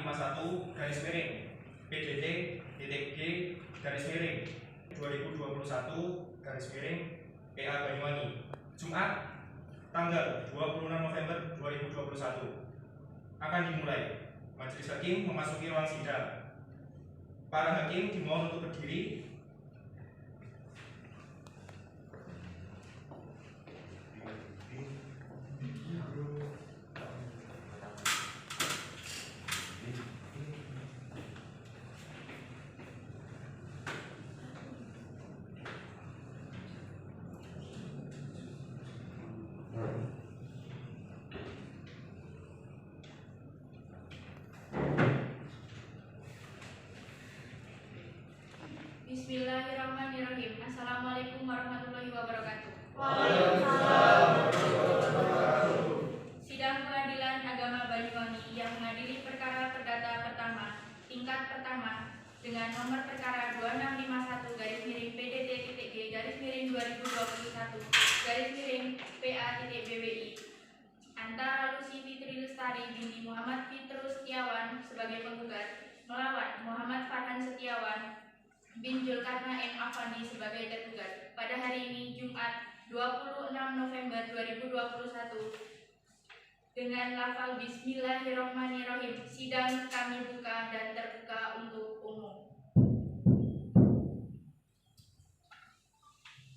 2651 garis miring PDT titik G garis miring 2021 garis miring PA Banyuwangi. Jumat tanggal 26 November 2021 akan dimulai. Majelis hakim memasuki ruang sidang. Para hakim dimohon untuk berdiri. Bismillahirrahmanirrahim. Assalamualaikum warahmatullahi wabarakatuh. Waalaikumsalam warahmatullahi wabarakatuh. Sidang Pengadilan Agama Banyuwangi yang mengadili perkara perdata pertama tingkat pertama dengan nomor perkara 2651 garis miring PDT titik G garis miring 2021 garis miring PA titik BWI antara Lucy Fitri Lestari binti Muhammad Fitrus Setiawan sebagai penggugat melawan Muhammad Farhan Setiawan bin Julkarna M. Afandi sebagai tergugat pada hari ini Jumat 26 November 2021 dengan lafal Bismillahirrahmanirrahim. Sidang kami buka dan terbuka untuk umum.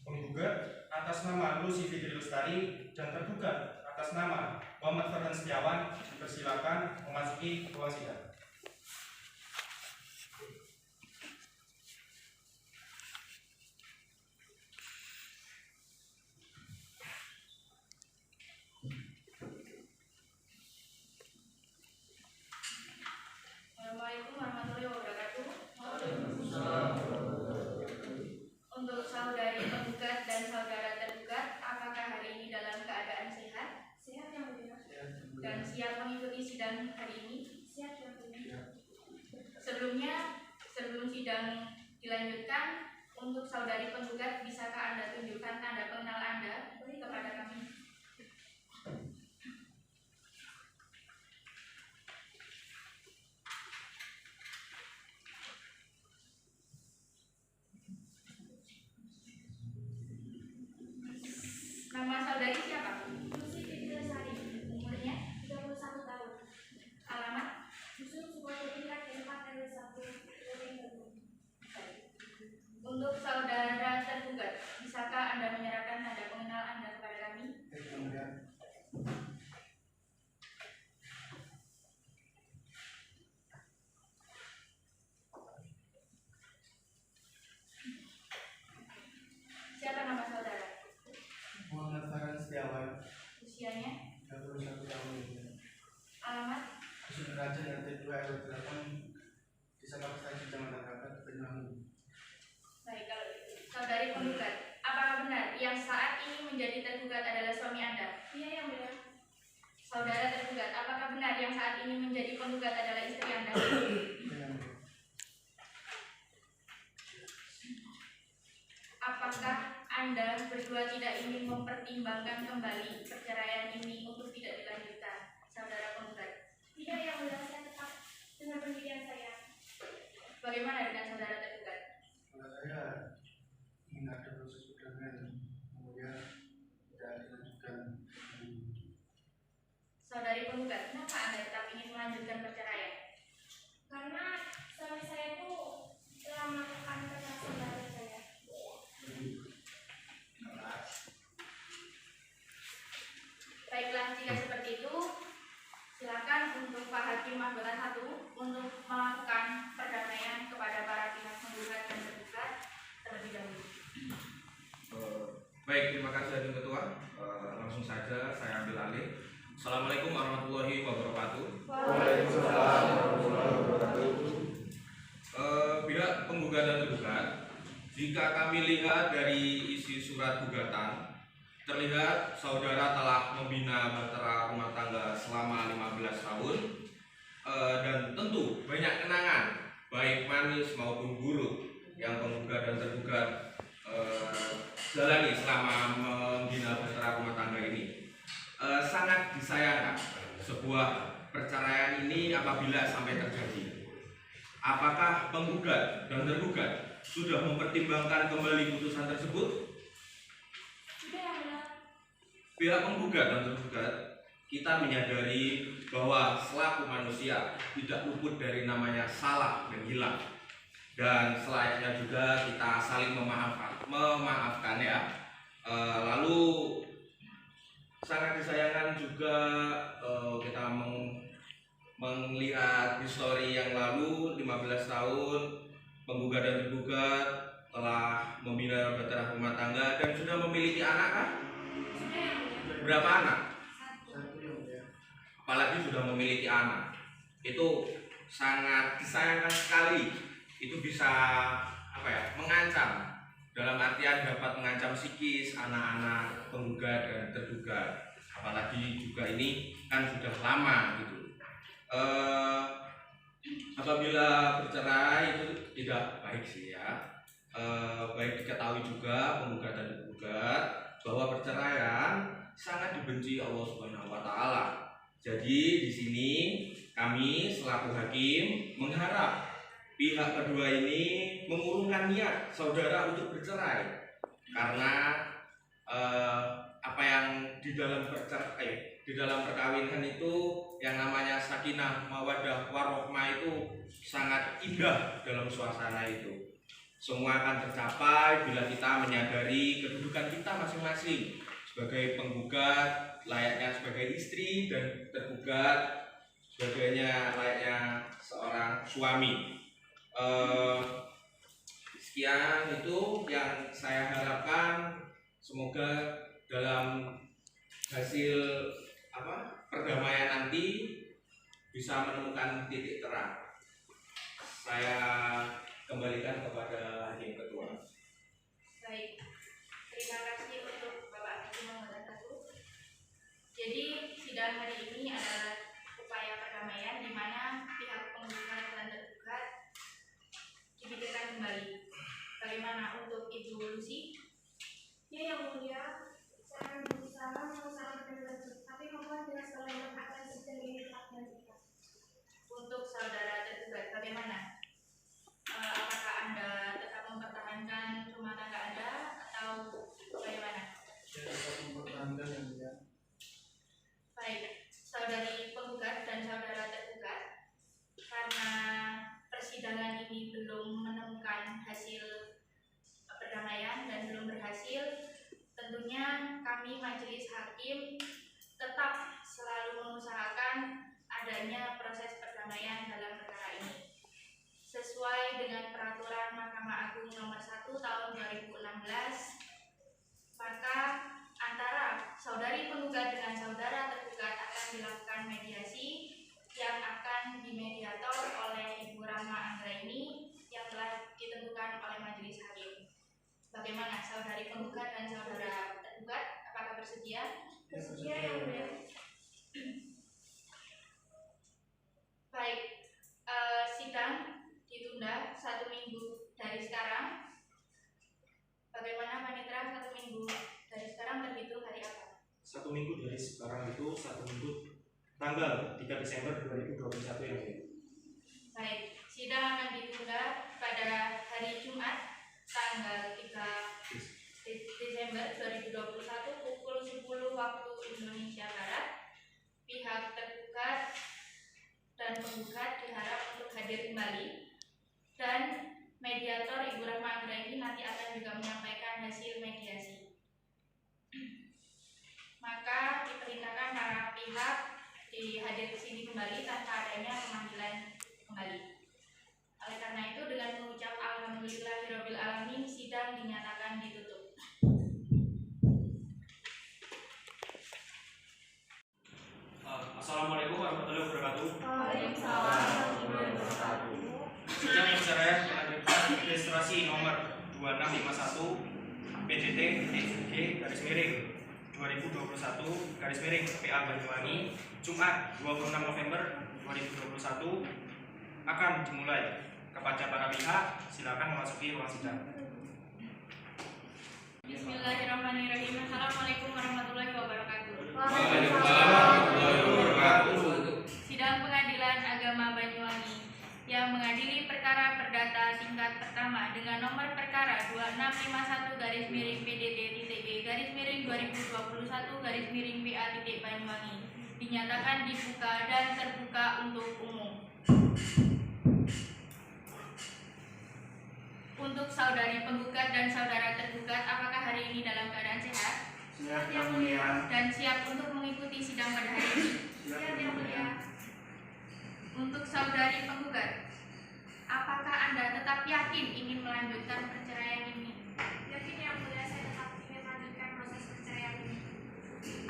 Penggugat atas nama Lucy Fitri Lestari dan tergugat atas nama Muhammad Farhan Setiawan dipersilakan memasuki ruang sidang. Assalamualaikum warahmatullahi wabarakatuh. Untuk saudari penggugat dan saudara tergugat, apakah hari ini dalam keadaan sehat? Sehat yang mulia. Dan siap mengikuti sidang hari ini? Siap yang mulia. Sebelum sidang dilanjutkan, untuk saudari penggugat, bisakah Anda tunjukkan tanda pengenal Anda kepada kami? Nama saudari siapa? Lucy Fitri Lestari, Umurnya? 31 tahun. Alamat? Dusun Sukodo Tingkat 4 RW 1 Bandung. Untuk saudara tergugat, bisakah Anda menyerahkan tanda pengenal Anda kepada kami? Siapa nama saudara? Muhammad Farhan Setiawan, Usianya? 31 tahun. Alamat? Dusun Raja RT 2 RW 8 Desa Kapustasi Kecamatan Rabat, Banyuwangi. Baik, kalau gitu. Saudari penggugat, apakah benar yang saat ini menjadi tergugat adalah suami Anda? Iya yang mulia. Saudara tergugat, apakah benar yang saat ini menjadi penggugat adalah istri Anda? Apakah Anda berdua tidak ingin mempertimbangkan kembali perceraian ini untuk tidak dilanjutkan, saudara penggugat? Tidak yang mulia, saya tetap dengan pendirian saya. Bagaimana dengan saudara tergugat? Kalau saya ingin ada proses perdamaian, kemudian tidak dilanjutkan. Saudari penggugat, kenapa Anda tetap ingin melanjutkan perceraian? Karena suami saya itu telah melakukan kekerasan terhadap saya. Baiklah, jika seperti itu, silakan untuk Pak Hakim Mahkota 1 untuk melakukan perdamaian kepada para pihak penggugat dan tergugat terlebih dahulu. Baik, terima kasih Hakim Ketua. Langsung saja saya ambil alih. Assalamualaikum warahmatullahi wabarakatuh. Waalaikumsalam warahmatullahi wabarakatuh. Bila penggugat dan tergugat, jika kami lihat dari isi surat gugatan, terlihat saudara telah membina bahtera rumah tangga selama 15 tahun dan tentu banyak kenangan baik manis maupun buruk yang penggugat dan tergugat jalani selama membina bahtera rumah tangga ini. Sangat disayangkan sebuah perceraian ini apabila apabila sampai terjadi. Apakah penggugat dan tergugat sudah mempertimbangkan kembali putusan tersebut? Sudah yang mulia. Pihak penggugat dan tergugat, kita menyadari bahwa selaku manusia tidak luput dari namanya salah dan hilang. Dan selayaknya juga kita saling memaafkan ya. Lalu sangat disayangkan juga kita melihat histori yang lalu 15 tahun penggugat dan tergugat telah membina bahtera rumah tangga dan sudah memiliki anak kan? Sudah yang mulia. Berapa anak? Satu yang mulia. Apalagi sudah memiliki anak. Itu sangat disayangkan sekali. Itu bisa mengancam, dalam artian dapat mengancam psikis anak-anak penggugat dan tergugat. Apalagi juga ini kan sudah lama gitu. Apabila bercerai itu tidak baik sih ya. Baik diketahui juga penggugat dan tergugat bahwa perceraian sangat dibenci Allah Subhanahu wa taala. Jadi di sini kami selaku hakim mengharap pihak kedua ini mengurungkan niat saudara untuk bercerai, karena apa yang di dalam perkawinan itu yang namanya sakinah mawaddah warahmah itu sangat indah dalam suasana itu. Semua akan tercapai bila kita menyadari kedudukan kita masing-masing sebagai penggugat layaknya sebagai istri dan tergugat sebagainya layaknya seorang suami. Sekian itu yang saya harapkan, semoga dalam hasil perdamaian nanti bisa menemukan titik terang. Saya kembalikan kepada hakim ketua. Baik, terima kasih untuk Bapak Hakim nomor 1. Jadi sidang hari ini adalah upaya perdamaian di mana pihak penggugat dan tergugat dipikirkan kembali. Bagaimana untuk Ibu Lucy? Ya yang mulia, saya berusaha mengusahakan tersebut, tapi mohon jelas kalau akan sistem ini telah dilanjutkan. Untuk saudara tergugat bagaimana? Apakah Anda tetap mempertahankan rumah tangga Anda atau bagaimana? Saya tetap mempertahankan yang mulia. Baik, saudari penggugat dan saudara tergugat, karena persidangan ini belum menemukan hasil perdamaian dan belum berhasil, tentunya kami majelis hakim tetap selalu mengusahakan adanya proses perdamaian dalam perkara ini. Sesuai dengan peraturan Mahkamah Agung nomor 1 tahun 2016, maka antara saudari penggugat dengan saudara tergugat akan dilakukan mediasi yang akan dimediator oleh Ibu Rahma Anggraini yang telah ditentukan oleh majelis hakim. Bagaimana saudari penggugat dan saudara tergugat, apakah bersedia? Bersedia yang mulia. Baik, sidang ditunda 1 minggu dari sekarang. Bagaimana Panitra, 1 minggu dari sekarang terhitung hari apa? 1 minggu dari sekarang itu 1 minggu tanggal 3 Desember 2021 yang ini. Baik, sidang akan ditunda pada hari Jumat tanggal 3 Desember 2021 pukul 10 waktu Indonesia Barat. Pihak tergugat dan penggugat diharap untuk hadir kembali, dan mediator Ibu Rahma Anggraini nanti akan juga menyampaikan hasil mediasi. Maka diperintahkan para pihak dihadir ke sini kembali tanpa adanya pemanggilan kembali. Oleh karena itu, dengan mengucap alhamdulillahirabbil alamin, sidang dinyatakan ditutup. Assalamualaikum warahmatullahi wabarakatuh. Waalaikumsalam warahmatullahi wabarakatuh. Sidang yang saya melanjutkan registrasi nomor 2651 PJT-G-2021 PA Banyuwangi Jumat 26 November 2021 akan dimulai. Kepada para pihak, silakan memasuki ruang sidang. Bismillahirrahmanirrahim. Assalamualaikum warahmatullahi wabarakatuh. Waalaikumsalam. Sidang Pengadilan Agama Banyuwangi yang mengadili perkara perdata tingkat pertama dengan nomor perkara 2651-PDT-BA-2021-BA-Banyuwangi dinyatakan dibuka dan terbuka untuk umum. Untuk saudari penggugat dan saudara tergugat, apakah hari ini dalam keadaan sehat? Siap Yang Mulia. Dan siap untuk mengikuti sidang pada hari ini? Siap Yang Mulia. Untuk saudari penggugat, apakah Anda tetap yakin ingin melanjutkan perceraian ini? Yakin Yang Mulia, saya tetap ingin melanjutkan proses perceraian ini.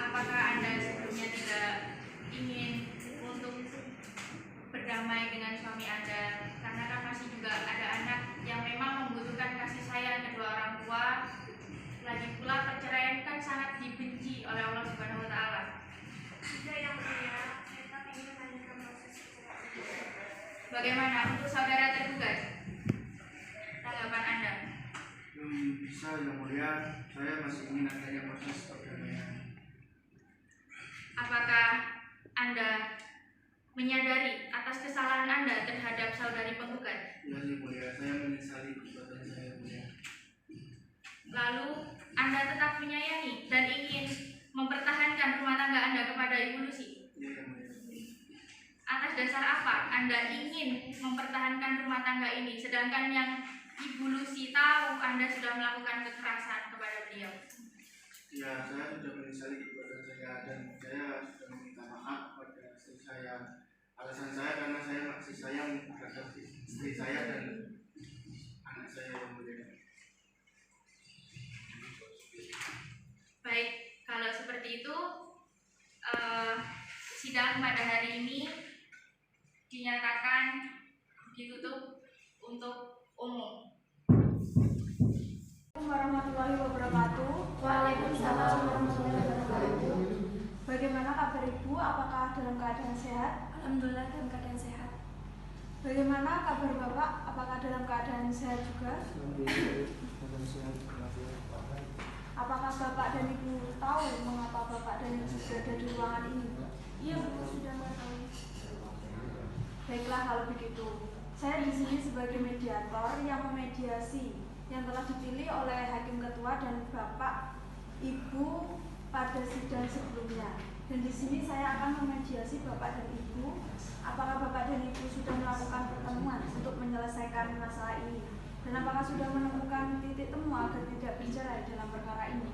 Apakah Anda sebelumnya tidak ingin untuk berdamai dengan suami Anda? Karena kan masih juga ada anak yang memang membutuhkan kasih sayang kedua orang tua. Lagi pula perceraian kan sangat dibenci oleh Allah Subhanahu wa Ta'ala. Tidak Yang Mulia, saya tetap ingin melanjutkan proses perceraian ini. Bagaimana untuk saudara tergugat? Tanggapan Anda? Bisa Yang Mulia, saya masih ingin adanya proses perdamaian. Apakah Anda menyadari atas kesalahan Anda terhadap saudari penggugat? Ya Yang Mulia, saya menyesali perbuatan saya Yang Mulia. Lalu Anda tetap menyayangi dan ingin mempertahankan rumah tangga Anda kepada Ibu Lucy? Ya Yang Mulia. Atas dasar apa Anda ingin mempertahankan rumah tangga ini, sedangkan yang Ibu Lucy tahu Anda sudah melakukan kekerasan kepada beliau? Ya, saya sudah menyesali perbuatan saya dan saya sudah meminta maaf kepada istri saya. Alasan saya karena saya masih sayang terhadap istri saya dan anak saya Yang Mulia. Baik, kalau seperti itu sidang pada hari ini dinyatakan ditutup untuk umum. Assalamualaikum warahmatullahi wabarakatuh. Waalaikumsalam warahmatullahi wabarakatuh. Bagaimana kabar Ibu? Apakah dalam keadaan sehat? Alhamdulillah dalam keadaan sehat. Bagaimana kabar Bapak? Apakah dalam keadaan sehat juga? Apakah Bapak dan Ibu tahu mengapa Bapak dan Ibu berada di ruangan ini? Iya Bu, sudah mengetahui. Baiklah kalau begitu. Saya di sini sebagai mediator yang memediasi yang telah dipilih oleh Hakim Ketua dan Bapak Ibu pada sidang sebelumnya. Dan di sini saya akan memediasi Bapak dan Ibu. Apakah Bapak dan Ibu sudah melakukan pertemuan untuk menyelesaikan masalah ini? Dan apakah sudah menemukan titik temu agar tidak bercerai dalam perkara ini?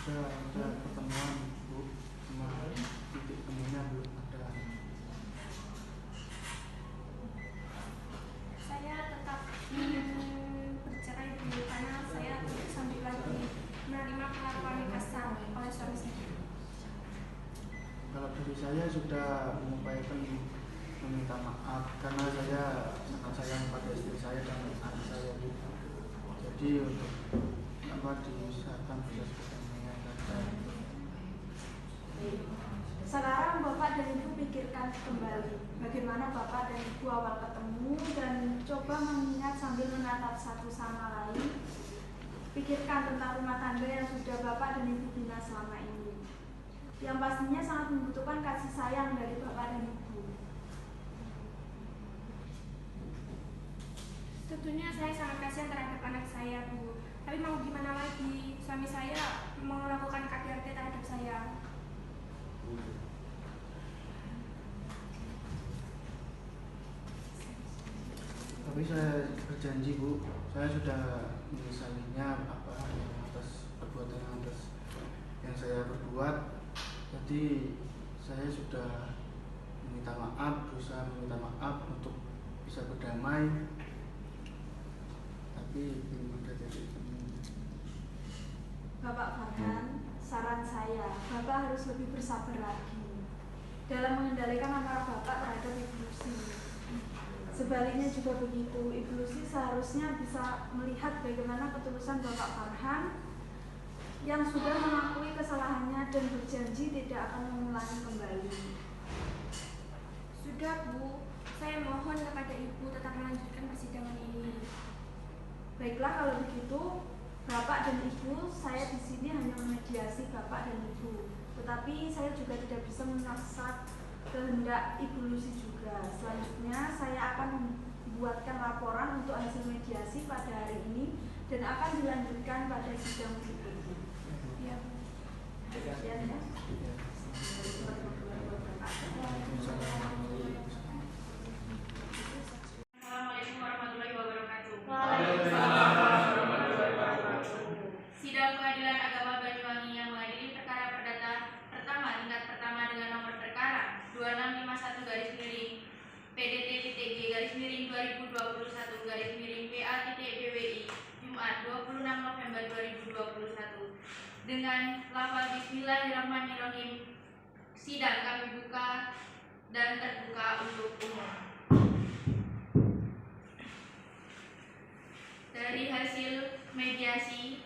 Ada pertemuan Bu, cuma titik temunya belum ada. Saya tetap ingin bercerai dulu karena saya tidak sanggup lagi menerima perlakuan kasar oleh suami saya. Kalau dari saya sudah mengupayakan meminta maaf karena saya sangat sayang pada istri saya dan anak saya Bu. Jadi untuk diusahakan proses perdamaian dan Sekarang Bapak dan Ibu pikirkan kembali bagaimana Bapak dan Ibu awal ketemu dan coba mengingat sambil menatap satu sama lain. Pikirkan tentang rumah tangga yang sudah Bapak dan Ibu bina selama ini, yang pastinya sangat membutuhkan kasih sayang dari Bapak dan Ibu. Tentunya saya sangat kasihan terhadap anak saya Bu. Tapi mau gimana lagi, suami saya melakukan KDRT terhadap saya. tapi saya berjanji Bu, saya sudah menyesalinya atas perbuatan yang saya perbuat. Jadi saya sudah berusaha meminta maaf untuk bisa berdamai, tapi belum ada titik temu. Bapak Farhan, saran saya, Bapak harus lebih bersabar lagi dalam mengendalikan amarah Bapak terhadap Ibu Lucy. Sebaliknya juga begitu, Ibu Lucy seharusnya bisa melihat bagaimana ketulusan Bapak Farhan yang sudah mengakui kesalahannya dan berjanji tidak akan mengulangi kembali. Sudah Bu, saya mohon kepada Ibu tetap melanjutkan persidangan ini. Baiklah kalau begitu, Bapak dan Ibu, saya di sini hanya memediasi Bapak dan Ibu. Tetapi saya juga tidak bisa memaksa kehendak Ibu Lucy juga. Selanjutnya saya akan membuatkan laporan untuk hasil mediasi pada hari ini dan akan dilanjutkan pada sidang berikutnya. Ya. Sekian ya. Assalamualaikum warahmatullahi wabarakatuh. Waalaikumsalam. Sidang Pengadilan Agama Banyuwangi yang mengadili perkara perdata pertama tingkat pertama dengan nomor perkara 2651-PD-PT-2021-PA-BWI Jumat 26 November 2021 dengan lafal Bismillahirrahmanirrahim. Sidang kami buka dan terbuka untuk umum. Dari hasil mediasi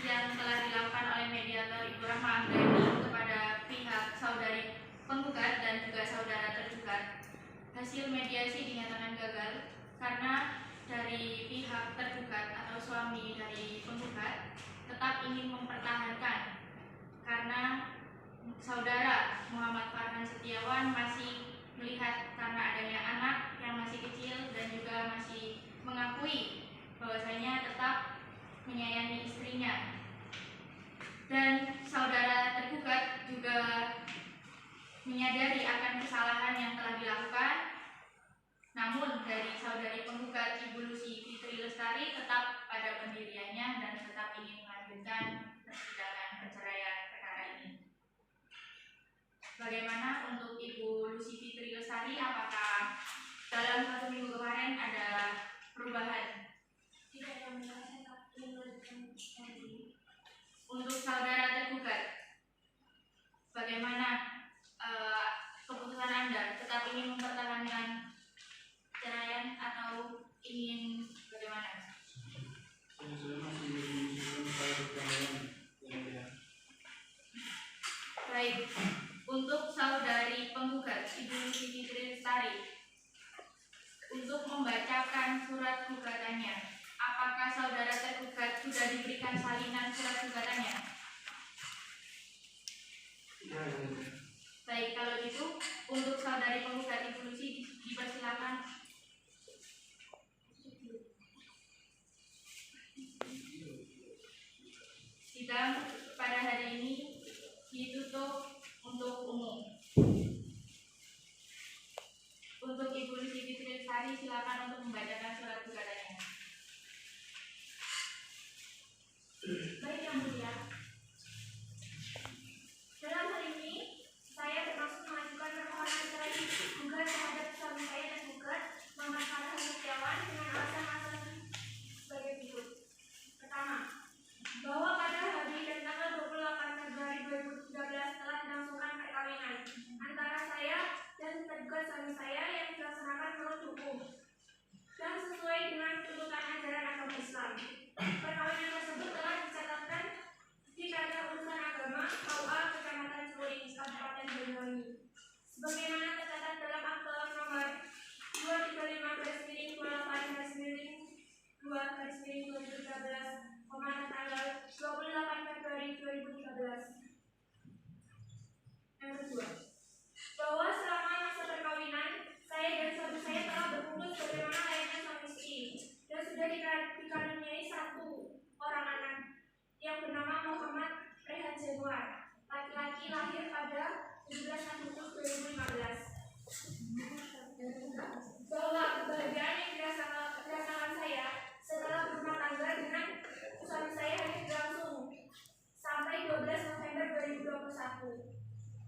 yang telah dilakukan oleh mediator Ibu Rahma Anggreni kepada pihak saudari penggugat dan juga saudara tergugat, hasil mediasi dinyatakan gagal karena dari pihak tergugat atau suami dari penggugat tetap ingin mempertahankan karena saudara Muhammad Farhan Setiawan masih melihat karena adanya anak yang masih kecil dan juga masih mengakui bahwasanya tetap menyayangi istrinya, dan saudara tergugat juga menyadari akan kesalahan yang telah dilakukan. Namun dari saudari penggugat Ibu Lucy Fitri Lestari tetap pada pendiriannya dan tetap ingin melanjutkan persidangan perceraian perkara ini. Bagaimana untuk Ibu Lucy Fitri Lestari? Apakah dalam 1 minggu kemarin ada perubahan? Tidak ada saya tak melanjutkan lagi. Untuk saudara tergugat, bagaimana keputusan Anda? Tetap ingin mempertahankan perceraian atau ingin bagaimana? Saya masih mengusulkan upaya perdamaian yang ada. Baik, untuk saudari penggugat Ibu Lucy Fitri Lestari, untuk membacakan surat gugatannya, apakah saudara tergugat sudah diberikan salinan surat gugatannya? Ya. Baik, kalau gitu untuk saudari penggugat Ibu Lucy dipersilakan. Sidang pada hari ini ditutup untuk umum. Untuk Ibu Lucy Fitri Lestari, silakan untuk membacakan surat gugatannya. Baik Yang Mulia, dalam hal ini saya termasuk mengajukan permohonan cerai gugat terhadap suami saya dan gugat Muhammad Farhan Setiawan dengan alasan-alasan sebagai berikut. Pertama, bahwa pada hari dan tanggal 28 Februari 2013 telah dilangsungkan perkawinan antara saya dan tergugat suami saya yang dilaksanakan menurut hukum dan sesuai dengan tuntutan ajaran agama Islam. Perkawinan tersebut telah dicatatkan di Karya Urusan Agama KUA Kecamatan Suling, Kabupaten Banyuwangi, sebagaimana tercatat dalam akte nomor 235/28/2/2013, tanggal 28 Februari 2013. Yang kedua, bahwa selama masa perkawinan saya dan suami saya telah berkumpul sebagaimana layaknya suami istri dan sudah dikaruniai satu orang anak yang bernama Muhammad Rehan Januar, laki-laki, lahir pada 17 Agustus 2015. Bahwa kebahagiaan yang dirasakan saya setelah berumah tangga dengan suami saya hanya berlangsung sampai 12 November 2021.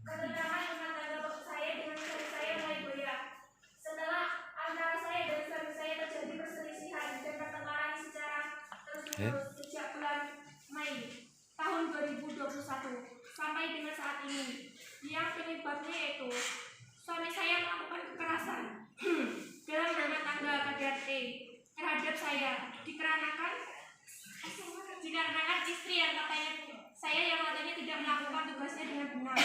Ketentraman rumah tangga saya dengan suami saya mulai goyah setelah antara saya dan suami saya terjadi perselisihan dan pertengkaran secara terus-menerus sejak bulan Mei tahun 2021 sampai dengan saat ini. Yang penyebabnya yaitu suami saya melakukan kekerasan dalam rumah tangga KDRT terhadap saya dikarenakan istri yang katanya tidak melakukan tugasnya dengan benar.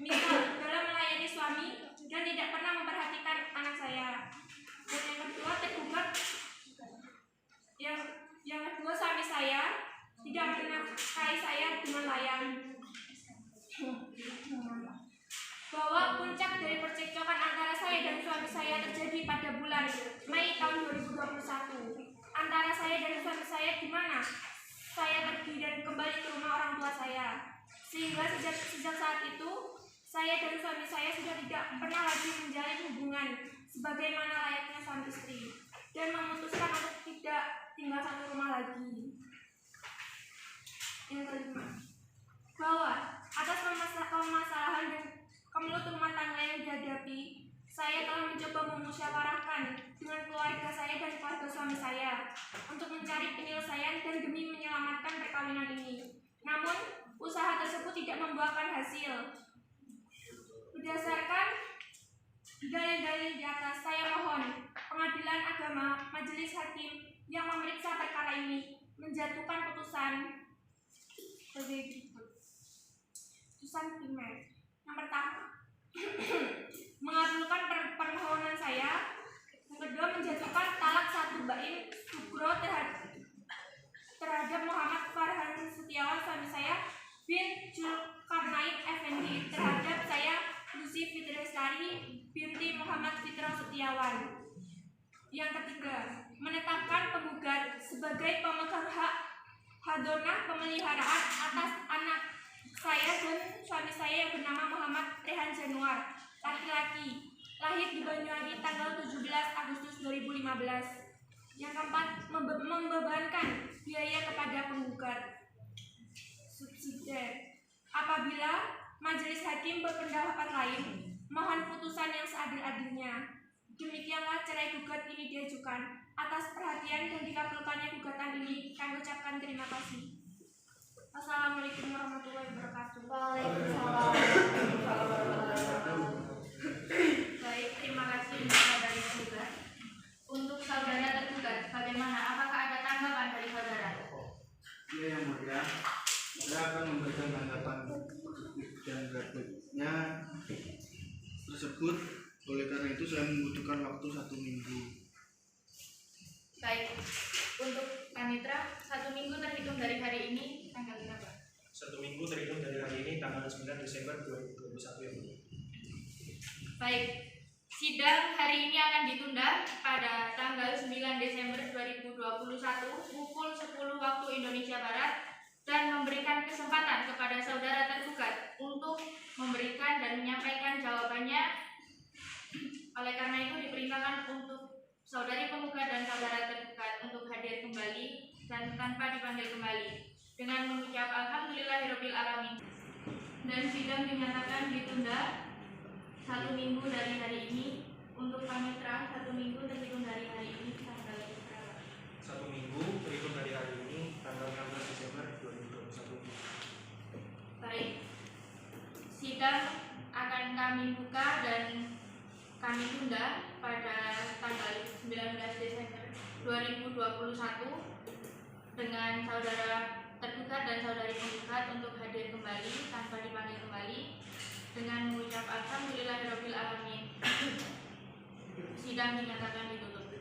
Misal dalam melayani suami dan tidak pernah memperhatikan anak saya. Dan yang kedua suami saya tidak menafkahi saya dengan layak. Bahwa puncak dari perceraian Sehingga sejak saat itu, saya dan suami saya sudah tidak pernah lagi menjalin hubungan sebagaimana layaknya suami istri dan memutuskan untuk tidak tinggal satu rumah lagi. Yang kelima, bahwa atas permasalahan dan kemelut rumah tangga yang dihadapi, saya telah mencoba memusyawarahkan dengan keluarga saya dan keluarga suami saya untuk mencari penyelesaian dan demi menyelamatkan perkawinan ini. Namun, usaha tersebut tidak membuahkan hasil. Berdasarkan dalil-dalil di atas, saya mohon Pengadilan Agama Majelis Hakim yang memeriksa perkara ini menjatuhkan putusan sebagai berikut. Putusan primer. Yang pertama, mengabulkan permohonan saya. Yang kedua, menjatuhkan talak 1 bain sugro terhadap Muhammad Farhan Setiawan suami saya bin Zulkarnain Effendi terhadap saya Lucy Fitri Lestari binti Muhammad Fitra Setiawan. Yang ketiga, menetapkan penggugat sebagai pemegang hak hadonah pemeliharaan atas anak saya dan suami saya yang bernama Muhammad Rehan Januar, laki-laki, lahir di Banyuwangi tanggal 17 Agustus 2015. Yang keempat, membebankan biaya kepada penggugat. Subsidiar. Apabila majelis hakim berpendapat lain, mohon putusan yang seadil-adilnya. Demikianlah cerai gugat ini diajukan. Atas perhatian dan dikabulkannya gugatan ini, kami ucapkan terima kasih. Assalamualaikum warahmatullahi wabarakatuh. Waalaikumsalam. Baik, terima kasih dari penggugat. Untuk saudara tergugat, bagaimana? Apakah ada tanggapan dari saudara? Ya, yang mulia, saya akan memberikan tanggapan dan grafiknya tersebut. Oleh karena itu saya membutuhkan waktu 1 minggu. Baik, untuk Panitra, 1 minggu terhitung dari hari ini tanggal berapa? 1 minggu terhitung dari hari ini tanggal 9 Desember 2021 yang mulia. Baik, sidang hari ini akan ditunda pada tanggal 9 Desember 2021 pukul 10 waktu Indonesia Barat dan memberikan kesempatan kepada saudara tergugat untuk memberikan dan menyampaikan jawabannya. Oleh karena itu diperintahkan untuk saudari penggugat dan saudara tergugat untuk hadir kembali dan tanpa dipanggil kembali dengan mengucap alhamdulillahirabbil alamin. Dan sidang dinyatakan ditunda 1 minggu dari hari ini. Untuk Panitra 1 minggu terhitung dari hari ini tanggal berapa? 1 minggu terhitung dari hari ini tanggal 16 Desember 2021. Baik, sidang akan kami buka dan kami tunda pada tanggal 19 Desember 2021 dengan saudara tergugat dan saudari penggugat untuk hadir kembali tanpa dipanggil kembali dengan mengucap alhamdulillahirabbil alamin. Sidang dinyatakan ditutup.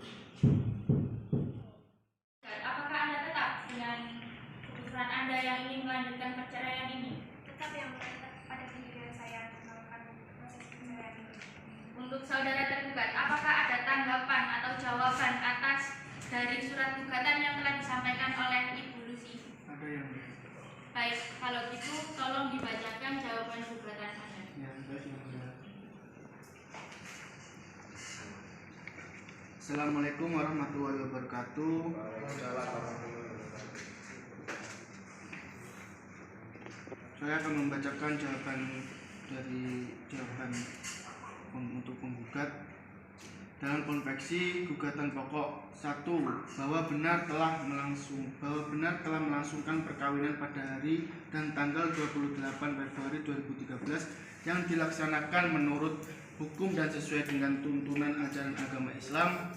Apakah Anda tetap dengan keputusan Anda yang ingin melanjutkan perceraian ini? Tetap yang pada pendirian saya untuk melakukan proses perceraian ini. Untuk saudara tergugat, apakah ada tanggapan atau jawaban atas dari surat gugatan yang telah disampaikan oleh Ibu Lucy? Ada yang Baik, kalau gitu tolong dibacakan jawaban gugatan Anda. ya, baik yang mulia. Assalamualaikum warahmatullahi wabarakatuh. Saya akan membacakan jawaban untuk penggugat. Dalam konveksi gugatan pokok 1, bahwa benar telah melangsungkan perkawinan pada hari dan tanggal 28 Februari 2013 yang dilaksanakan menurut hukum dan sesuai dengan tuntunan ajaran agama Islam.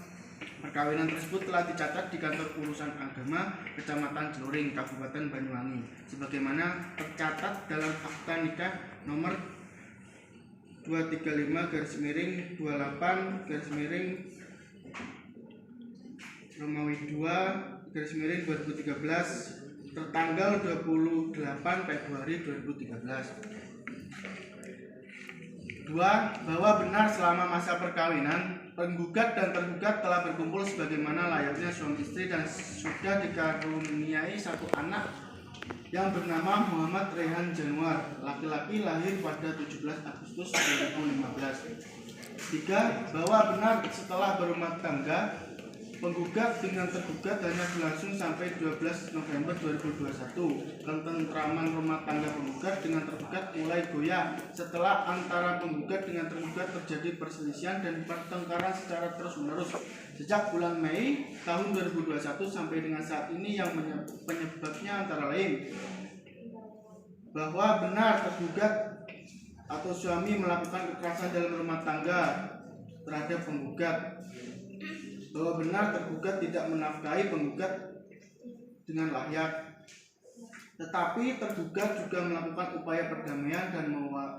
Perkawinan tersebut telah dicatat di kantor urusan agama Kecamatan Celuring, Kabupaten Banyuwangi, sebagaimana tercatat dalam akta nikah nomor 235/28/Romawi 2/2013 tertanggal 28 Februari 2013. 2. Bahwa benar selama masa perkawinan penggugat dan tergugat telah berkumpul sebagaimana layaknya suami istri dan sudah dikaruniai 1 anak yang bernama Muhammad Rehan Januar, laki-laki, lahir pada 17 Agustus 2015. 3. Bahwa benar setelah berumah tangga, penggugat dengan tergugat hanya berlangsung sampai 12 November 2021. Ketentraman rumah tangga penggugat dengan tergugat mulai goyah setelah antara penggugat dengan tergugat terjadi perselisihan dan pertengkaran secara terus-menerus sejak bulan Mei tahun 2021 sampai dengan saat ini, yang penyebabnya antara lain bahwa benar tergugat atau suami melakukan kekerasan dalam rumah tangga terhadap penggugat, bahwa benar tergugat tidak menafkahi penggugat dengan layak, tetapi tergugat juga melakukan upaya perdamaian dan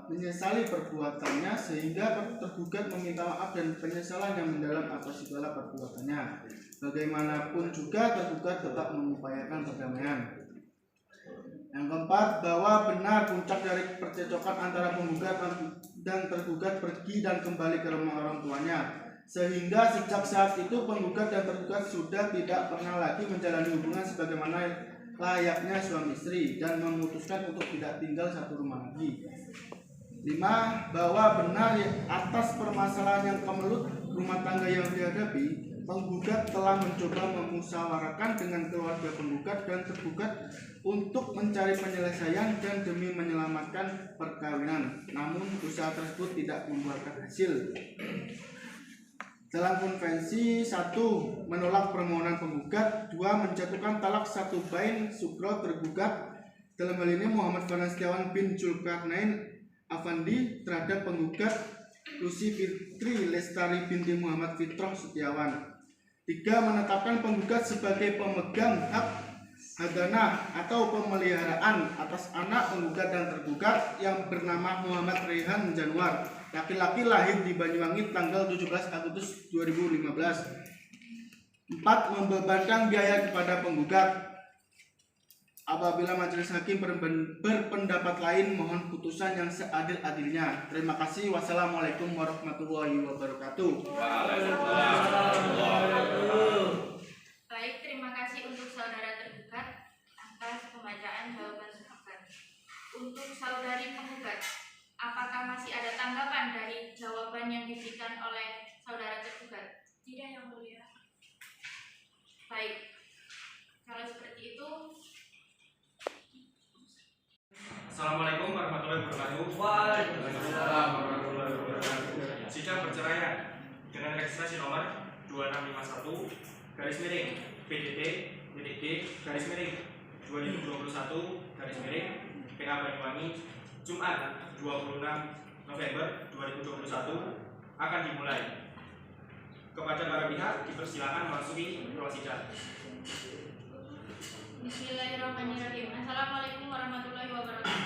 menyesali perbuatannya, sehingga tergugat meminta maaf dan penyesalan yang mendalam atas segala perbuatannya. Bagaimanapun juga tergugat tetap mengupayakan perdamaian. Yang keempat, bahwa benar puncak dari percecokan antara penggugat dan tergugat pergi dan kembali ke rumah orang tuanya, sehingga sejak saat itu penggugat dan tergugat sudah tidak pernah lagi menjalani hubungan sebagaimana layaknya suami istri dan memutuskan untuk tidak tinggal satu rumah lagi. 5. Bahwa benar atas permasalahan yang kemelut rumah tangga yang dihadapi, penggugat telah mencoba memusyawarahkan dengan keluarga penggugat dan tergugat untuk mencari penyelesaian dan demi menyelamatkan perkawinan, namun usaha tersebut tidak membuahkan hasil. Dalam konvensi 1. Menolak permohonan penggugat. 2. Menjatuhkan talak 1 bain sugro tergugat, dalam hal ini Muhammad Farhan Setiawan bin Zulkarnain Afandi, terhadap penggugat Lucy Fitri Lestari binti Muhammad Fitroh Setiawan. 3. Menetapkan penggugat sebagai pemegang hak hadanah atau pemeliharaan atas anak penggugat dan tergugat yang bernama Muhammad Rehan Januar, laki-laki, lahir di Banyuwangi tanggal 17 Agustus 2015. 4. Membebankan biaya kepada penggugat. Apabila majelis hakim berpendapat lain, mohon putusan yang seadil-adilnya. Terima kasih. Wassalamualaikum warahmatullahi wabarakatuh. Baik, terima kasih untuk saudara tergugat atas pembacaan jawaban sepakat. Untuk saudari penggugat, apakah masih ada tanggapan dari jawaban yang diberikan oleh saudara tergugat? Tidak, Yang Mulia. Baik, kalau seperti itu, Assalamualaikum warahmatullahi wabarakatuh. Waalaikumsalam warahmatullahi wabarakatuh. Sidang perceraian dengan registrasi nomor 2651 garis miring PDT G garis miring 2021 garis miring PA Banyuwangi Jumat 26 November 2021 akan dimulai. Kepada para pihak dipersilakan memasuki ruang sidang. Bismillahirrahmanirrahim. Assalamualaikum warahmatullahi wabarakatuh.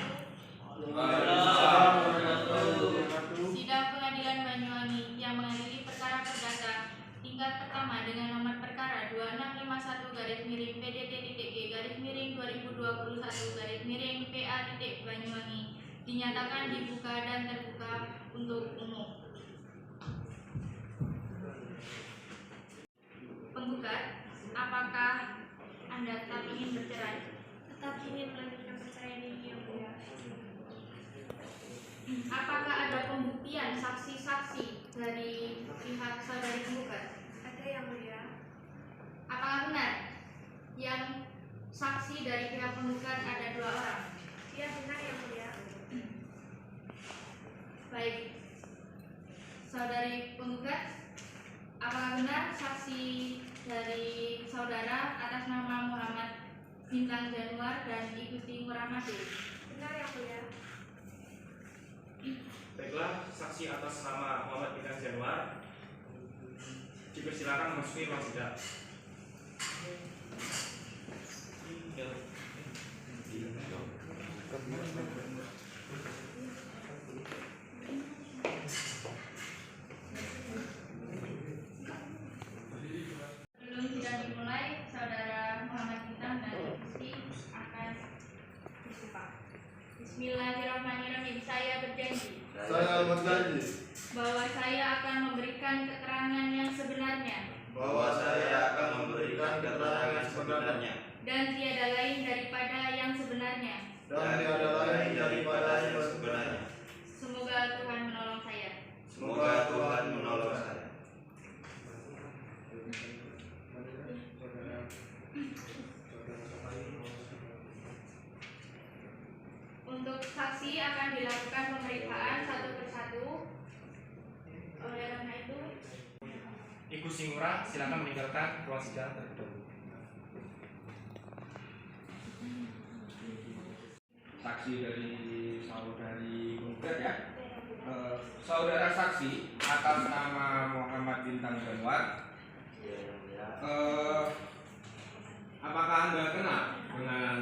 Sidang Pengadilan Banyuwangi yang mengadili perkara perdata tingkat pertama dengan nomor perkara 2651 garis miring PDT.G garis miring 2021 garis miring PA Banyuwangi dinyatakan dibuka dan terbuka untuk umum. Penggugat, apakah Anda tetap ingin bercerai? Tetap ingin melanjutkan perceraian ini, Yang Mulia. Apakah ada pembuktian saksi-saksi dari pihak saudari penggugat? Ada, Yang Mulia. Apakah benar yang saksi dari pihak penggugat ada 2 orang? Iya, benar, Yang Mulia. Baik, saudari penggugat, apakah benar saksi dari saudara atas nama Muhammad Bintang Januar dan Igusti Muramade? Benar, Yang Mulia. Baiklah, saksi atas nama Muhammad Bintang Januar dipersilakan memasuki ruang sidang. Sebelum sidang dimulai, saudara Muhammad Bintang dan Igusti akan bersumpah. Bismillahirrahmanirrahim. Saya berjanji Saya berjanji bahwa saya akan memberikan keterangan yang sebenarnya bahwa saya akan memberikan keterangan sebenarnya dan tiada lain daripada yang sebenarnya. Dan tiada lain daripada yang sebenarnya. Semoga Tuhan menolong saya. Semoga Tuhan menolong saya. Untuk saksi akan dilakukan pemeriksaan satu persatu. Oleh karena itu, Ibu Singura, silakan meninggalkan ruang sidang terlebih dahulu. Saksi dari saudari penggugat ya. Saudara saksi atas nama Muhammad Bintang Januar. Apakah Anda kenal dengan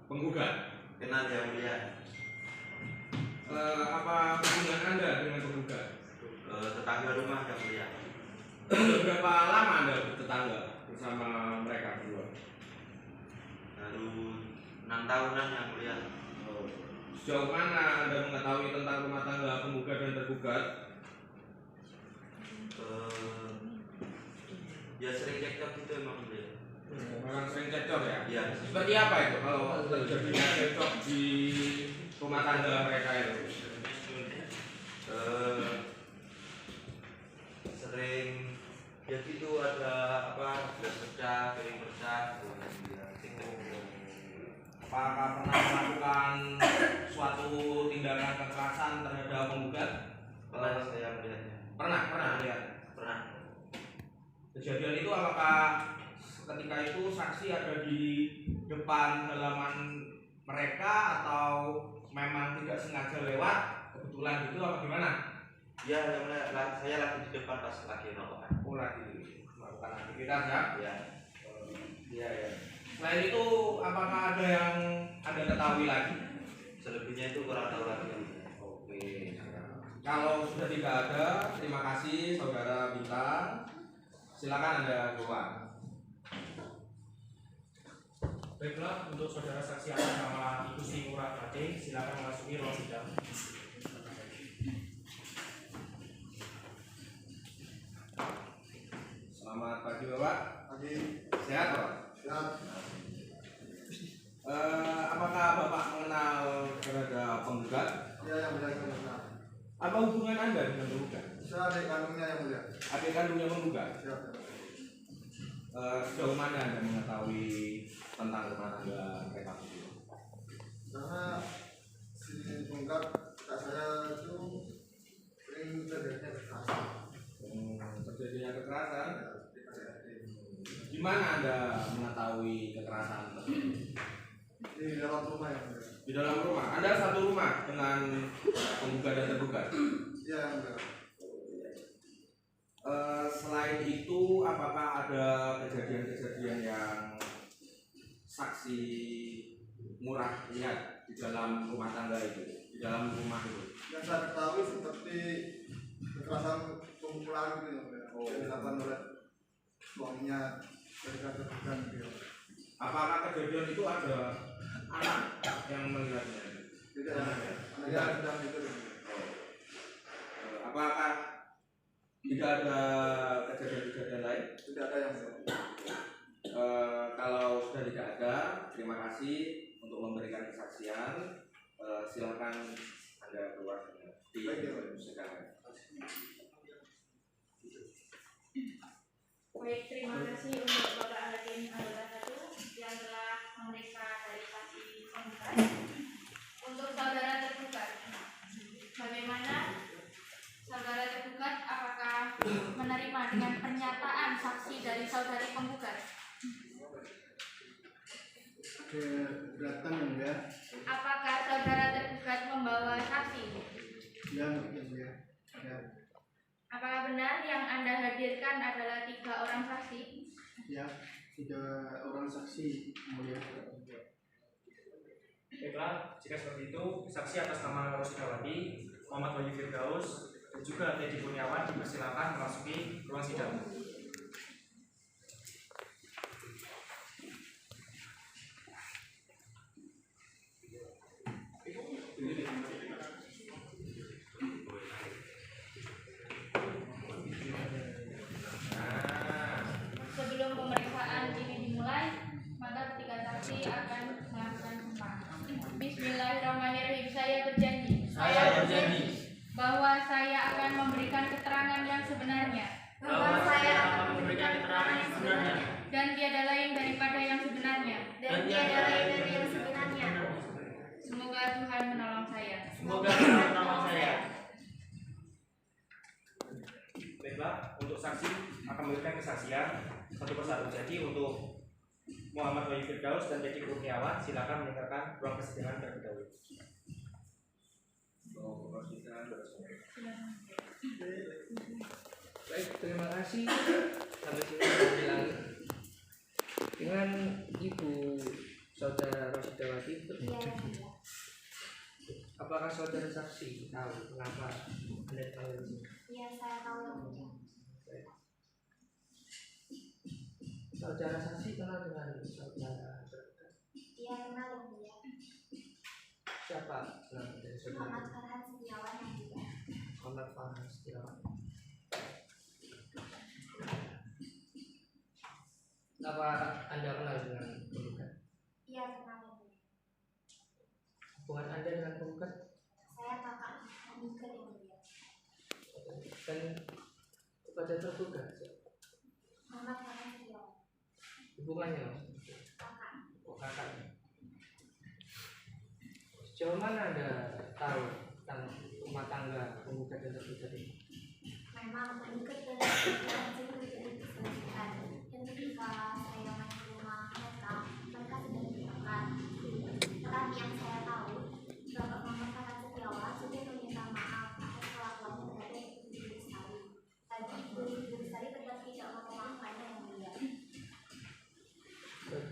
penggugat? Kenal yang mulia. Apa hubungan Anda dengan penggugat? Tetangga rumah yang mulia. Berapa lama Anda bertetangga bersama mereka berdua? Baru 6 tahunan yang mulia. Sejauh mana Anda mengetahui tentang rumah tangga penggugat dan tergugat? Ya sering cekcok gitu emang mulia. Memang sering cekcok ya? Iya. Seperti apa itu kalau terjadinya cekcok di rumah tangga mereka itu? Sering ya gitu, ada apa, gelas pecah, piring pecah gitu. Ya, cekcok. Apakah pernah melakukan suatu tindakan kekerasan terhadap penggugat? Pernah saya melihatnya. Pernah lihat. Pernah. Kejadian itu apakah ketika itu saksi ada di depan halaman mereka atau memang tidak sengaja lewat kebetulan gitu apa gimana? Ya yang mulia, saya lagi di depan pas lagi rokokan. Oh lagi melakukan aktivitas ya? Ya. Iya ya. Selain itu apakah ada yang Anda ketahui lagi? Selebihnya itu kurang tahu lagi. Oke. Kalau sudah tidak ada, terima kasih saudara Bintang. Silakan Anda keluar. Baiklah, untuk saudara saksi atas nama Ibu Singura Fatih, silakan memasuki ruang sidang. Selamat pagi Bapak. Pagi. Sehat Pak? Siap. Apakah Bapak mengenal terhadap penggugat? Ya yang mulia saya kenal. Apa hubungan Anda dengan penggugat? Saya adik kandungnya yang mulia. Adik kandungnya penggugat? Siap. Sejauh mana Anda mengetahui tentang rumah tangga mereka berdua? Karena si penggugat kak saya itu sering terjadinya kekerasan. Terjadinya kekerasan? Di mana Anda mengetahui kekerasan tersebut? Di dalam rumah yang mulia. Di dalam rumah. Anda satu rumah dengan penggugat dan tergugat? Iya yang mulia. Selain itu, apakah ada kejadian-kejadian yang saksi murah lihat di dalam rumah tangga itu, di dalam rumah itu? Yang saya ketahui seperti kekerasan pemukulan gitu yang mulia. Yang dilakukan oleh suaminya ketika tergugat gitu. Apakah kejadian itu ada anak yang melihatnya? Tidak ada. Dia sedang itu. Apakah tidak ada kejadian-kejadian lain? Tidak ada yang mulia. Kalau sudah tidak ada, terima kasih untuk memberikan kesaksian. Silakan Anda keluar di persidangan. baik, terima kasih untuk Bapak Hakim Anggota 1 yang telah memeriksa dari saksi penggugat. Untuk saudara tergugat, bagaimana saudara tergugat, apakah menerima dengan pernyataan saksi dari saudari penggugat? Keberatan yang mulia. Apakah saudara tergugat membawa saksi? Yang mulia. Ya. Apakah benar yang Anda hadirkan adalah 3 orang saksi? Ya, 3 orang saksi yang mulia. Baiklah, jika seperti itu, saksi atas nama Rosidawati, Muhammad Wahyu Firdaus, dan juga Teddy Kurniawan dipersilakan memasuki ruang sidang. Sebelum pemeriksaan ini dimulai, maka sebenarnya bahwa saya akan memberikan keterangan yang sebenarnya dan tiada lain daripada yang sebenarnya. dan tiada lain dari yang sebenarnya. Semoga Tuhan menolong saya. Semoga Tuhan menolong saya. Baiklah, untuk saksi akan memberikan kesaksian satu persatu. Jadi untuk Muhammad Wahyu Firdaus dan Dedi Kurniawan, silakan mendengarkan ruang persidangan terlebih dahulu. Baik, terima kasih. Sampai sini saya ulangi. Dengan Ibu Saudara Rosidawati, Iya. apakah saudara saksi tahu kenapa Anda dipanggil di sini? Iya, saya tahu yang mulia. Baik. Saudara saksi kenal dengan saudara terdekat? Iya, kenal yang mulia. Siapa nama dari saudara? Muhammad Farhan Setiawan yang mulia. Muhammad Farhan Setiawan. Apa Anda kenal dengan penggugat? Iya, kenal yang mulia. Hubungan Anda dengan penggugat? Saya kakak penggugat yang mulia. Dan kepada tergugat siapa? Muhammad Farhan Setiawan. Hubungannya? Kakak. Oh, kakaknya. Sejauh mana Anda tahu tentang rumah tangga penggugat dan tergugat ini? Memang penggugat dan penggugat langsung terjadi kesulitan. Dan ketika saya main ke rumah mereka sedang bertengkar. Terakhir yang saya tahu, Bapak Muhammad Farhan Setiawan sudah meminta maaf atas kelakuannya terhadap Ibu Bestari. Tadi Ibu Bestari tetap tidak mau memaafkannya yang mulia.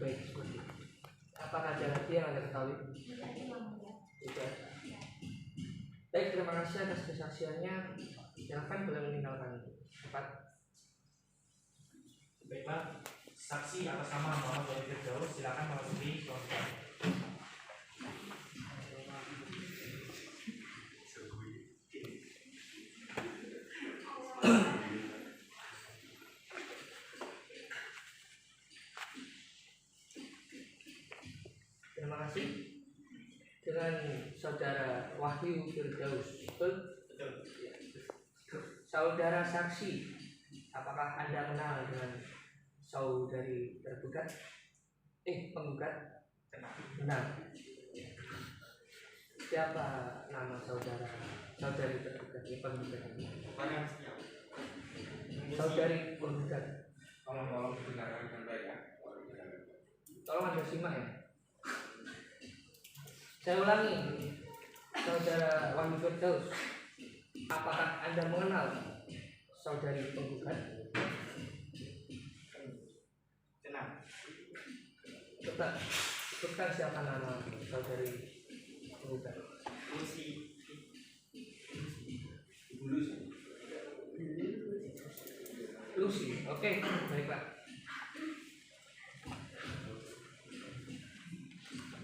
Baik, seperti itu. Apakah ada lagi yang Anda ketahui? Tidak ada yang mulia. Tidak. Baik, terima kasih atas kesaksiannya. Silakan boleh meninggalkan tempat. Baiklah, saksi atas nama Muhammad Wahyu Firdaus, silakan memasuki ruang sidang. Terima kasih. Dengan saudara Wahyu Firdaus, betul? Betul. Saudara saksi, apakah Anda kenal dengan saudari tergugat? Penggugat? Kenal. Siapa nama saudari tergugat? Penggugat. Farhan Setiawan. Saudari penggugat. Tolong didengarkan dengan baik ya. Tolong Anda simak ya. Saya ulangi, saudara Wahyu Firdaus, apakah Anda mengenal saudari penggugat? Kenal. Coba sebutkan siapa nama saudari penggugat. Lucy. Lucy, oke, baiklah.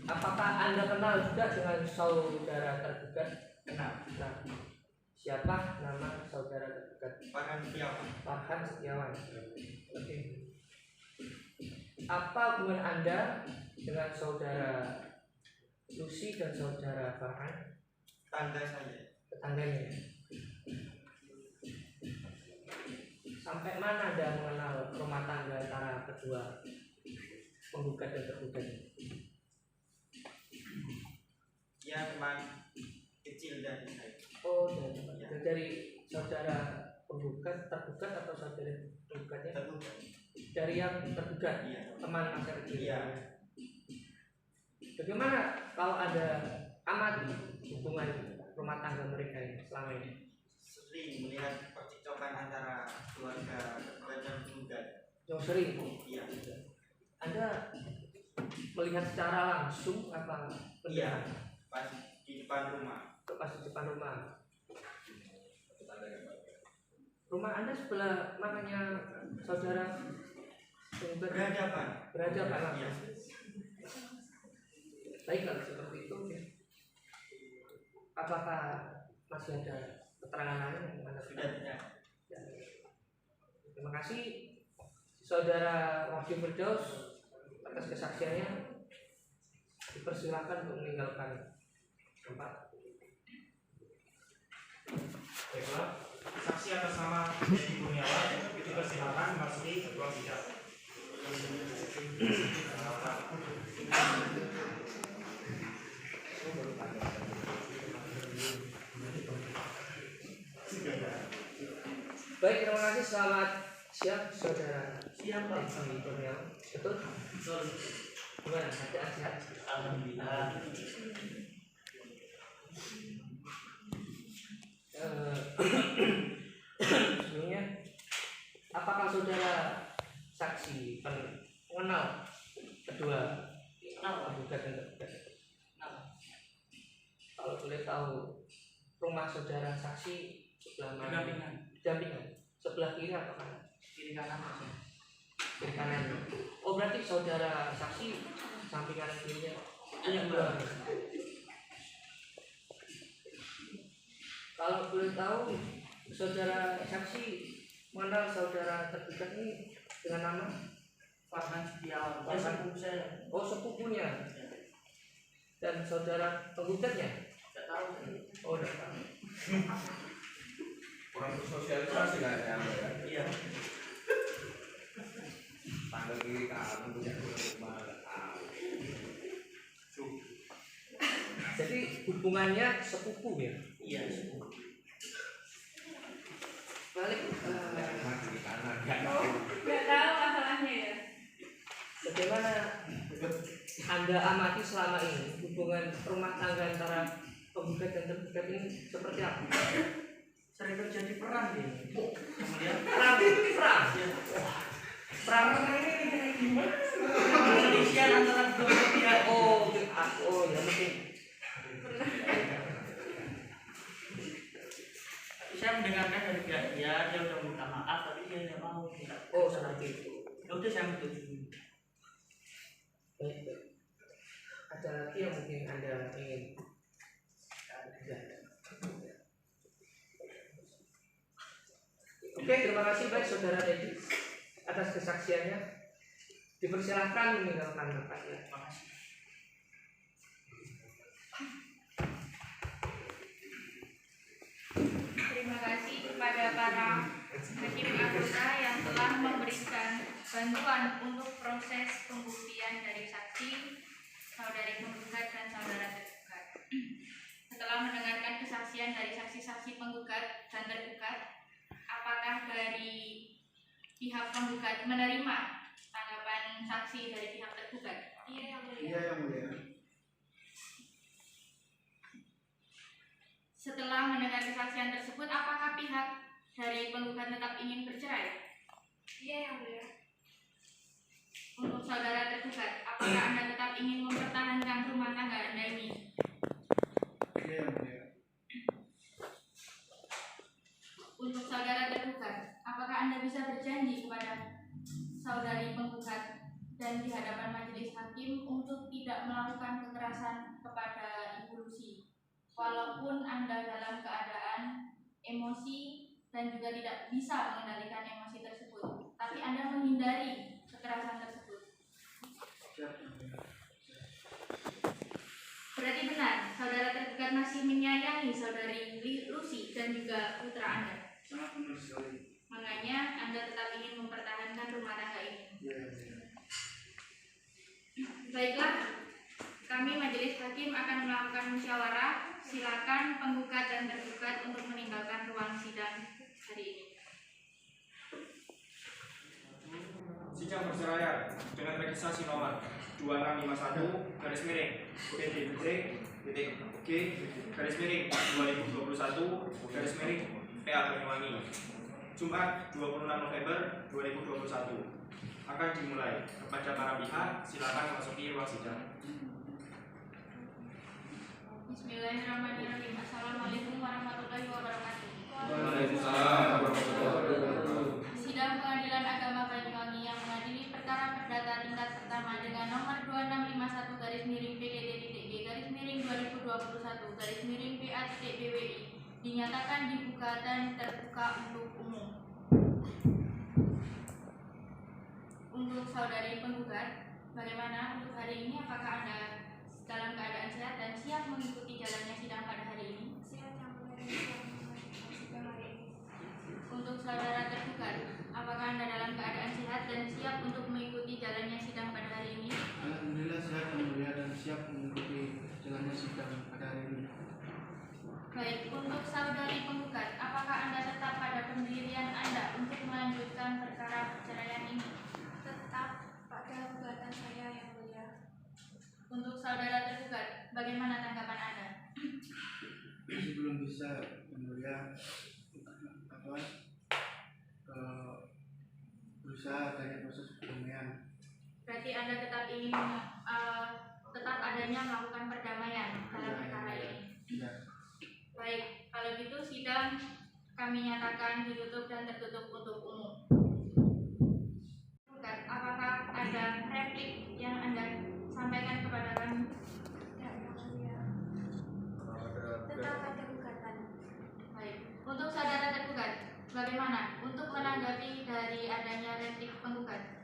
Apakah Anda kenal juga dengan saudara tergugat? Kenal. Nah, siapa nama saudara tergugat? Farhan Setiawan. Farhan Setiawan. Oke. Apa hubungan Anda dengan saudara Lucy dan saudara Farhan? Tanda saya. Tetangganya. Sampai mana Anda mengenal rumah tangga antara kedua penggugat dan tergugat? Dia teman kecil dari saya. Oh, dari saudara penggugat, tergugat atau saudara penggugatnya? Tergugat. Dari yang tergugat, Iya. teman masa kecil. Iya. Bagaimana kalau ada amati hubungan rumah tangga mereka ini selama ini? Sering melihat percekcokan antara keluarga tergugat dan penggugat. Yang sering, Iya. Anda melihat secara langsung apa? Iya. Pas di depan rumah. Pas di depan rumah. Rumah Anda sebelah makanya saudara penggugat Berhadapan. berhadapan Iya. langsung. Baik, kalau seperti itu, apakah masih ada keterangan lain yang Anda Sudah tidak. Ya. Terima kasih saudara Wahyu Firdaus atas kesaksiannya. Dipersilakan untuk meninggalkan tempat. Baiklah, Saksi atas nama Edi Kurniawan dipersilakan memasuki ruang sidang. Baik, terima kasih. Selamat siang, saudara. Siang, Pak. Kurniawan. Betul? Betul. Gimana? Sehat? Alhamdulillah. Sebelumnya, apakah saudara saksi mengenal kedua penggugat dan tergugat? Kalau boleh tahu, rumah saudara saksi sebelah mana? Dampingan. Sebelah kiri atau kanan? Kiri kanan saja. Kiri kanan. Oh, berarti saudara saksi samping kanan kirinya punya dua. Kalau boleh tahu, saudara saksi mengenal saudara tergugat ini dengan nama Farhan Setiawan. Oh, sepupunya. Dan saudara penggugatnya? Tidak tahu. Oh, tidak tahu. Kurang bersosialisasi kayaknya. Iya. Tanggal kiri kanan punya mana nggak tahu. Jadi hubungannya sepupu ya? Iya, sepupu. Balik Kiri kanan nggak tahu. Nggak tahu masalahnya ya. bagaimana Anda amati selama ini hubungan rumah tangga antara penggugat dan tergugat ini seperti apa? Sering terjadi perang ini. Kemudian Perang. ya. Perang ini gimana? Perselisihan antara kedua pihak. Oh ya mungkin. Saya mendengarkan dari pihak dia udah minta maaf tapi dia tidak mau minta. Oh seperti itu. Ya udah saya menyetujui. Baik. Ada lagi yang mungkin Anda ingin? Oke, terima kasih baik Saudara Dedi atas kesaksiannya. Dipersilahkan meninggalkan tempat ya. Terima kasih. Terima kasih kepada para hakim anggota yang telah memberikan bantuan untuk proses pembuktian dari saksi, saudari penggugat dan saudara tergugat. Setelah mendengarkan kesaksian dari saksi-saksi penggugat dan tergugat, apakah dari pihak penggugat menerima tanggapan saksi dari pihak tergugat? Iya, yang mulia. Iya yang mulia. Setelah mendengar kesaksian tersebut, apakah pihak dari penggugat tetap ingin bercerai? Iya, yang mulia. Untuk saudara tergugat, apakah Anda tetap ingin mempertahankan rumah tangga Anda ini? Iya yang mulia. Untuk saudara tergugat, apakah Anda bisa berjanji kepada saudari penggugat dan di hadapan majelis hakim untuk tidak melakukan kekerasan kepada Ibu Lucy, walaupun Anda dalam keadaan emosi dan juga tidak bisa mengendalikan emosi tersebut, tapi Anda menghindari kekerasan tersebut? Berarti benar, saudara tergugat masih menyayangi saudari Lucy dan juga putra Anda. Sangat benar sekali. Makanya Anda tetap ingin mempertahankan rumah tangga ini. Iya yang mulia. Baiklah, kami majelis hakim akan melakukan musyawarah. Silakan penggugat dan tergugat untuk meninggalkan ruang sidang hari ini. Sidang perceraian dengan registrasi nomor 2651 garis miring PDT.G garis miring 2021 garis miring PA Banyuwangi, Jumat 26 November 2021 akan dimulai. Kepada para pihak, silakan memasuki ruang sidang. Bismillahirrahmanirrahim. Assalamualaikum warahmatullahi wabarakatuh. Waalaikumsalam warahmatullahi wabarakatuh. Sidang Pengadilan Agama Banyuwangi yang mengadili perkara perdata tingkat pertama dengan nomor 2651 garis miring PDT.G garis miring 2021 garis miring PA.BWI dinyatakan dibuka dan terbuka untuk umum. Untuk saudari penggugat, bagaimana untuk hari ini? Apakah Anda dalam keadaan sehat dan siap mengikuti jalannya sidang pada hari ini? Siap, yang mulia. Sidang hari ini. Baik, untuk saudari penggugat, apakah Anda tetap pada pendirian Anda untuk melanjutkan perkara perceraian ini? Tetap pada gugatan saya yang mulia. Untuk saudara tergugat, bagaimana tanggapan Anda? Masih belum bisa yang mulia berusaha adanya proses perdamaian. Berarti Anda tetap ingin tetap adanya melakukan perdamaian dalam perkara ini. Iya. Baik, kalau gitu sidang kami nyatakan ditutup dan tertutup untuk umum. Apakah ada replik yang Anda sampaikan kepada kami? Tidak, yang mulia. Tetap pada gugatan. Baik, untuk saudara tergugat, bagaimana untuk menanggapi dari adanya replik penggugat?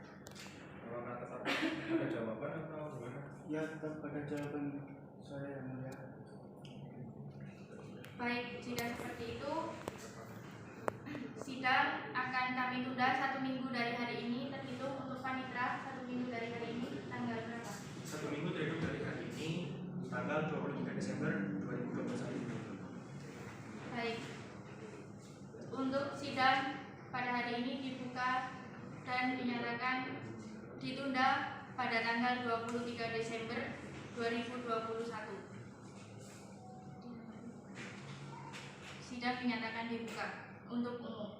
Apakah tetap ada jawaban atau gimana? Ya, tetap pada jawaban saya yang mulia. Baik, jika seperti itu, sidang akan kami tunda 1 minggu dari hari ini, terhitung untuk panitera 1 minggu dari hari ini, tanggal berapa? 1 minggu terhitung dari hari ini, tanggal 23 Desember 2021. Baik, untuk sidang pada hari ini dibuka dan dinyatakan ditunda pada tanggal 23 Desember 2021. Sidang dinyatakan dibuka untuk umum.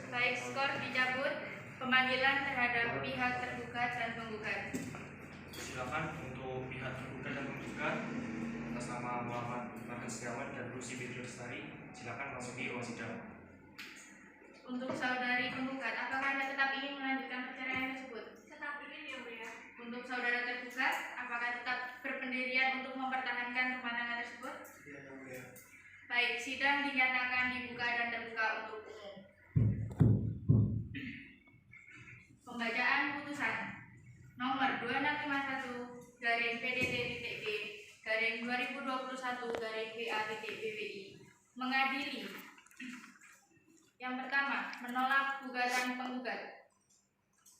Baik, skor dicabut. Pemanggilan terhadap pihak tergugat dan penggugat. Silakan untuk pihak tergugat dan penggugat atas nama Muhammad Farhan Setiawan dan Lucy Fitri Lestari, silakan masuki ruang sidang. Untuk saudari penggugat, apakah Anda tetap ingin melanjutkan perceraian tersebut? Tetap ingin yang mulia. Untuk saudara tergugat, apakah tetap berpendirian untuk mempertahankan rumah tangga tersebut? Iya, yang mulia. Baik, sidang dinyatakan dibuka dan terbuka untuk umum. Pembacaan putusan nomor 2651-PDT-G/2021-VA-BWI mengadili. Yang pertama, menolak gugatan penggugat.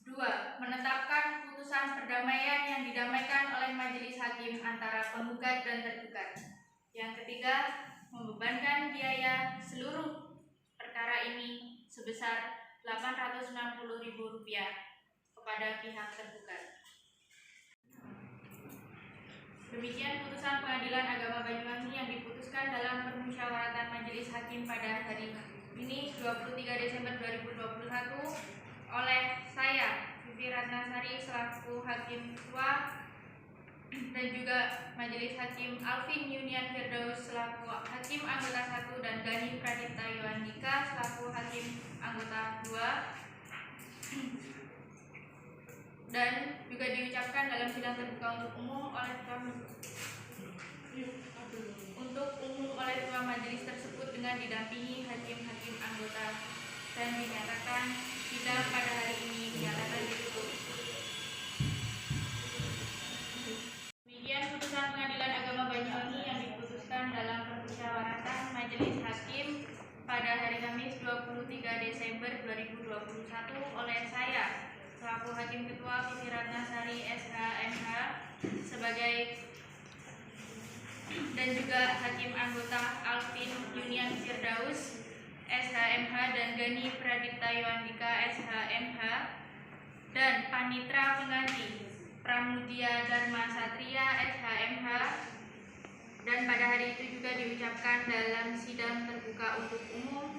2. Menetapkan putusan perdamaian yang didamaikan oleh majelis hakim antara penggugat dan tergugat. Yang ketiga, membebankan biaya seluruh perkara ini sebesar Rp860.000 kepada pihak tergugat. Demikian putusan Pengadilan Agama Banyuwangi yang diputuskan dalam permusyawaratan Majelis Hakim pada hari ini 23 Desember 2021 oleh saya, Vivi Ratnasari selaku Hakim Ketua, dan juga Majelis Hakim Alvin Yunian Firdaus selaku Hakim Anggota 1 dan Gani Pradipta Yohandika selaku Hakim Anggota 2, dan juga diucapkan dalam sidang terbuka untuk umum oleh ketua majelis tersebut dengan didampingi hakim-hakim anggota, dan dinyatakan sidang pada hari ini dinyatakan ditutup. Demikian putusan Pengadilan Agama Banyuwangi yang diputuskan dalam permusyawaratan Majelis Hakim pada hari Kamis 23 Desember 2021 oleh saya selaku Hakim Ketua Vivi Ratnasari SH/MH sebagai, dan juga Hakim Anggota Alvin Yunian Firdaus SH/MH dan Gani Pradipta Yohandika SH/MH, dan Panitra Pengganti Pramudia Dharma Satria SH/MH dan pada hari itu juga diucapkan dalam sidang terbuka untuk umum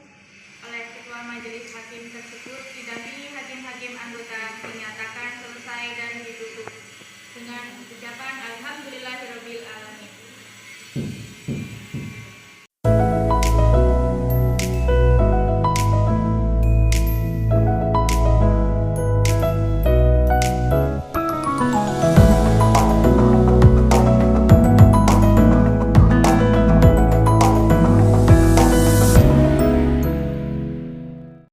oleh Ketua Majelis Hakim tersebut didampingi hakim-hakim anggota